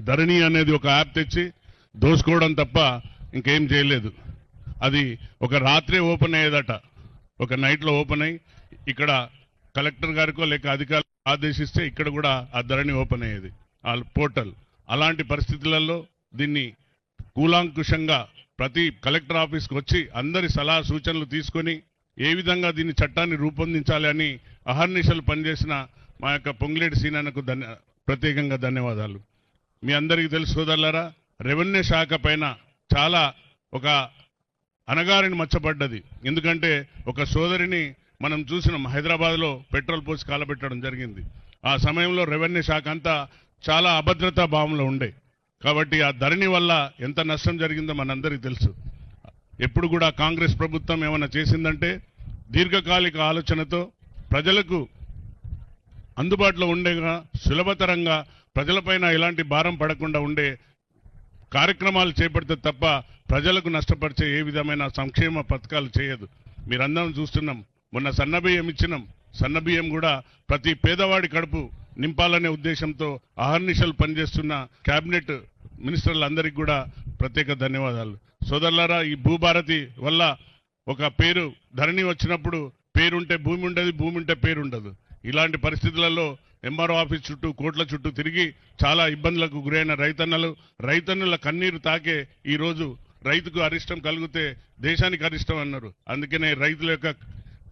ధరణి అనేది ఒక యాప్ తెచ్చి దోసుకోవడం తప్ప ఇంకేం చేయలేదు. అది ఒక రాత్రే ఓపెన్ అయ్యేదట, ఒక నైట్లో ఓపెన్ అయ్యి ఇక్కడ కలెక్టర్ గారికో లేక అధికారులు ఆదేశిస్తే ఇక్కడ కూడా ఆ ధరణి ఓపెన్ అయ్యేది, ఆ పోర్టల్. అలాంటి పరిస్థితులలో దీన్ని కూలాంకుషంగా ప్రతి కలెక్టర్ ఆఫీస్కి వచ్చి అందరి సలహా సూచనలు తీసుకొని ఏ విధంగా దీన్ని చట్టాన్ని రూపొందించాలి అని అహర్నిశలు పనిచేసిన మా యొక్క పొంగులేటి సీనన్నకు ప్రత్యేకంగా ధన్యవాదాలు. మీ అందరికీ తెలుసు సోదరులారా, రెవెన్యూ శాఖ పైన చాలా ఒక అనగారిని మచ్చబడ్డది. ఎందుకంటే ఒక సోదరిని మనం చూసినాం, హైదరాబాద్లో పెట్రోల్ పోసి కాలబెట్టడం జరిగింది. ఆ సమయంలో రెవెన్యూ శాఖ అంతా చాలా అభద్రతా భావంలో ఉండే. కాబట్టి ఆ ధరణి వల్ల ఎంత నష్టం జరిగిందో మనందరికీ తెలుసు. ఎప్పుడు కూడా కాంగ్రెస్ ప్రభుత్వం ఏమైనా చేసిందంటే దీర్ఘకాలిక ఆలోచనతో ప్రజలకు అందుబాటులో ఉండేగా సులభతరంగా ప్రజలపైన ఎలాంటి భారం పడకుండా ఉండే కార్యక్రమాలు చేపడితే తప్ప ప్రజలకు నష్టపరిచే ఏ విధమైన సంక్షేమ పథకాలు చేయదు. మీరందరం చూస్తున్నాం, మొన్న సన్నబియ్యం ఇచ్చినాం. సన్నబియ్యం కూడా ప్రతి పేదవాడి కడుపు నింపాలనే ఉద్దేశంతో అహర్నిశలు పనిచేస్తున్న కేబినెట్ మినిస్టర్లందరికీ కూడా ప్రత్యేక ధన్యవాదాలు. సోదరులారా, ఈ భూభారతి వల్ల ఒక పేరు ధరణి వచ్చినప్పుడు పేరుంటే భూమి ఉండదు, భూమి ఉంటే పేరు ఉండదు. ఇలాంటి పరిస్థితులలో ఎంఆర్ఓ ఆఫీస్ చుట్టూ కోట్ల చుట్టూ తిరిగి చాలా ఇబ్బందులకు గురైన రైతన్నుల కన్నీరు తాకే ఈరోజు రైతుకు అరిష్టం కలిగితే దేశానికి అరిష్టం అన్నారు. అందుకనే రైతుల యొక్క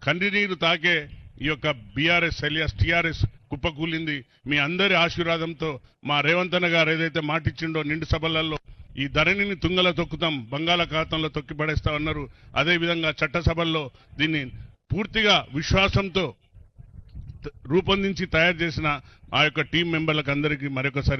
కన్నీరు తాకే ఈ యొక్క బీఆర్ఎస్ ఎలియాస్ టీఆర్ఎస్ కుప్పకూలింది. మీ అందరి ఆశీర్వాదంతో మా రేవంత్ అన్న గారు ఏదైతే మాటిచ్చిండో నిండు సభలలో ఈ ధరణిని తుంగలో తొక్కుతాం, బంగాళాఖాతంలో తొక్కి పడేస్తామన్నారు. అదేవిధంగా చట్టసభల్లో దీన్ని పూర్తిగా విశ్వాసంతో రూపొందించి తయారు చేసిన ఆ యొక్క టీం మెంబర్లకు అందరికీ మరొకసారి